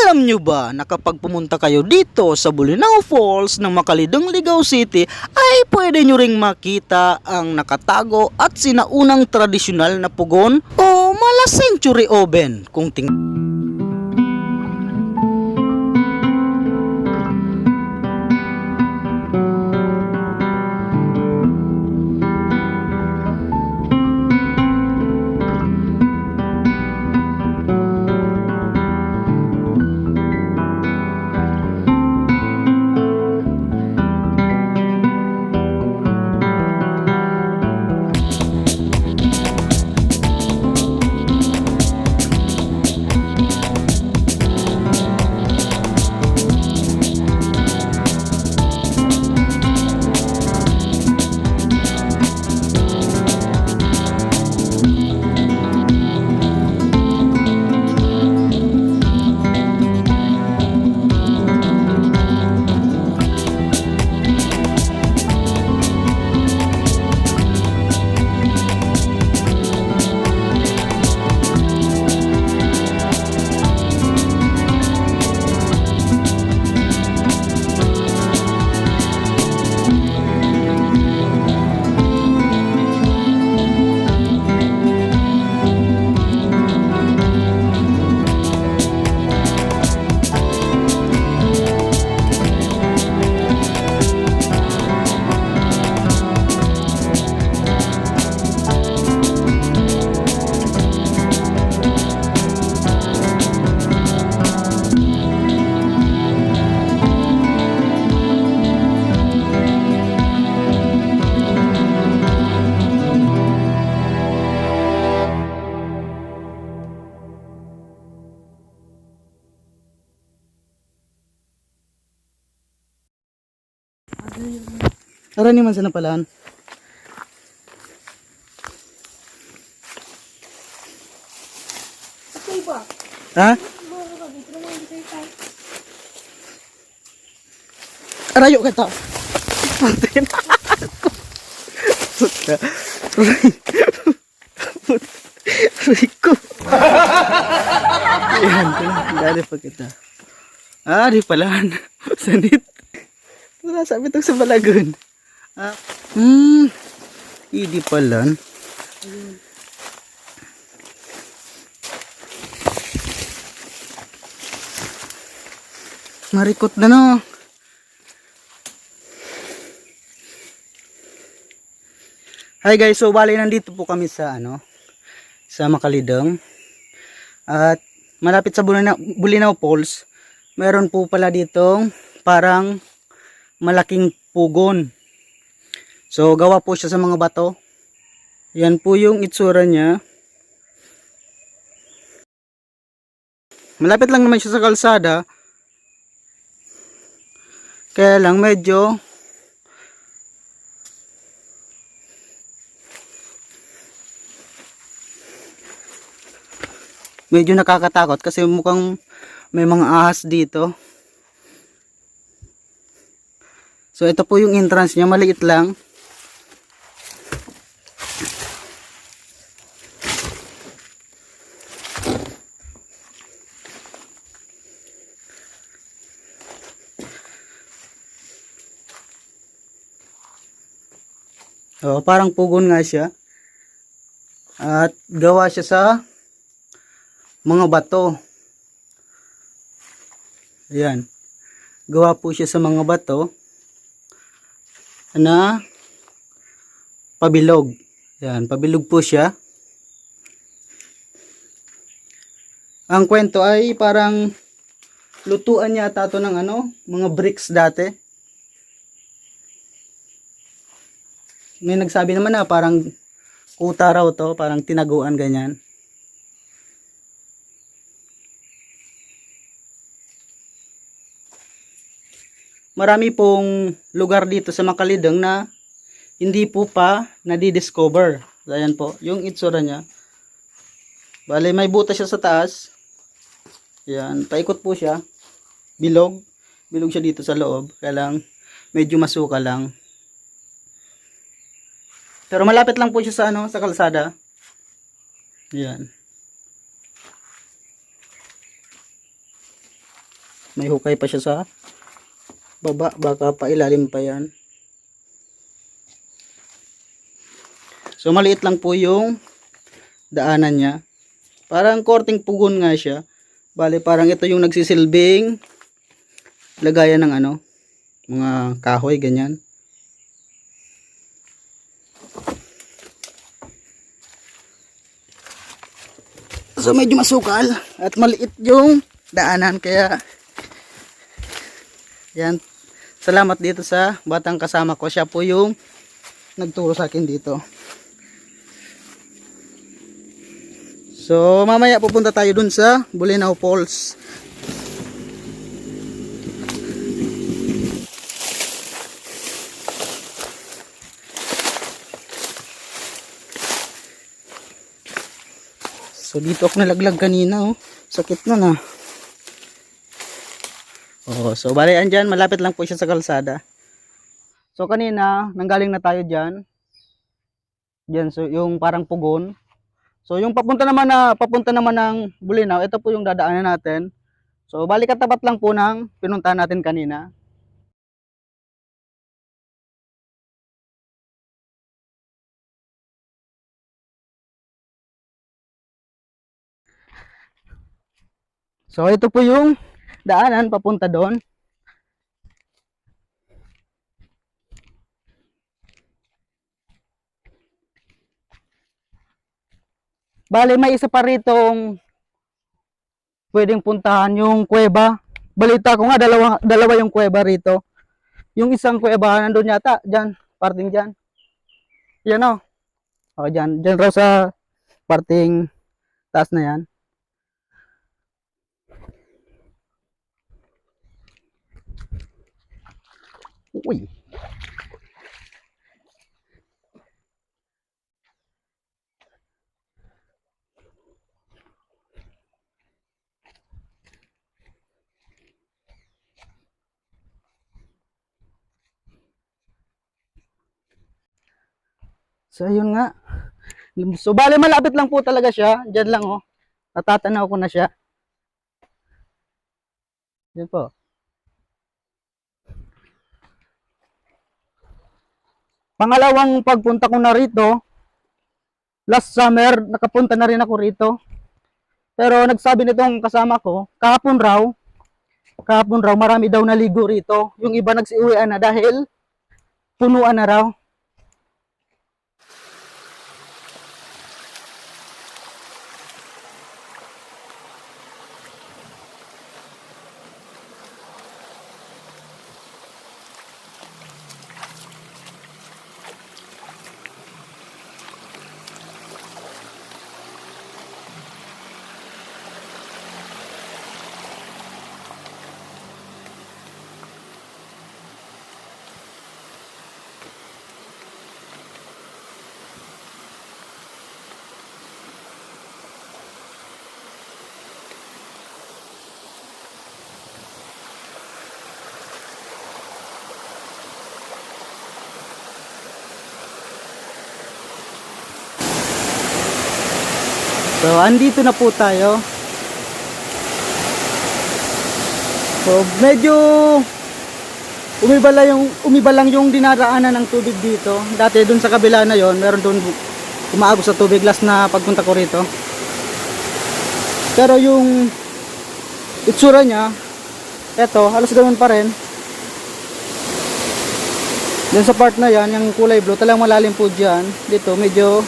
Alam nyo ba na kapag pumunta kayo dito sa Bolinao Falls ng Makalidong, Ligao City ay pwede nyo ring makita ang nakatago at sinaunang tradisyonal na pugon o mala century oven kung tara ni man sa napalaan. Okay ba? Ha? Arayo kita. Patin. Puta. Rico. Yan, dali pa kita. Di palaan. Sanit. Wala sabi itong sa balagon. Hindi palan. Marikot na no. Hi guys, so bali nandito po kami sa sa Makalidong. At malapit sa Bolinao Falls, meron po pala ditong parang malaking pugon. So gawa po siya sa mga bato. Yan po yung itsura niya. Malapit lang naman siya sa kalsada. Kaya lang medyo nakakatakot kasi mukhang may mga ahas dito. So ito po yung entrance niya, maliit lang. So parang pugon nga siya. At gawa siya sa mga bato. Ayan. Gawa po siya sa mga bato na pabilog. Ayan, pabilog po siya. Ang kwento ay parang lutuan niya ata ito ng mga bricks dati. May nagsabi naman na parang kuta raw to, parang tinaguan ganyan. Marami pong lugar dito sa Makalidong na hindi po pa nadidiscover. Ayan po, yung itsura niya. Bale, may butas siya sa taas. Ayan, paikot po siya. Bilog. Bilog siya dito sa loob. Kaya lang, medyo masuka lang. Pero malapit lang po siya sa sa kalsada. Ayan. May hukay pa siya sa baba, baka pailalim pa yan. So maliit lang po yung daanan niya. Parang korting pugon nga siya. Bale parang ito yung nagsisilbing lagayan ng ano, mga kahoy ganyan. So medyo masukal at maliit yung daanan, kaya yan. Salamat dito sa batang kasama ko. Siya po yung nagturo sa akin dito. So mamaya pupunta tayo dun sa Bolinao Falls. So dito ako nalaglag kanina, oh. Sakit na na. Oh, so bali andyan, malapit lang po siya sa kalsada. So kanina nanggaling na tayo diyan. Diyan so yung parang pugon. So yung papunta naman ng Bolinao, ito po yung dadaanan natin. So bali katapat lang po ng pinuntahan natin kanina. So ito po yung daanan papunta doon. Bali may isa pa ritong pwedeng puntahan, yung kuweba. Balita ko nga dalawa yung kuweba rito. Yung isang kuweba nandun yata, diyan, parting diyan. Yan oh. Oh, diyan raw sa parting taas na yan. Uy. So ayun nga. So bale malapit lang po talaga siya. Diyan lang oh. Natatanaw ko na siya. Diyan po. Pangalawang pagpunta ko na rito, last summer, nakapunta na rin ako rito. Pero nagsabi nitong kasama ko, kahapon raw, marami daw naligo rito. Yung iba nagsiuwian na dahil punuan na raw. So, andito na po tayo. So, medyo umiba lang yung dinaraanan ng tubig dito. Dati dun sa kabila na yon, meron dun umaagos sa tubig last na pagpunta ko rito. Pero yung itsura niya, eto, halos ganoon pa rin. Dun sa part na yan, yung kulay blue, talang malalim po dyan. Dito, medyo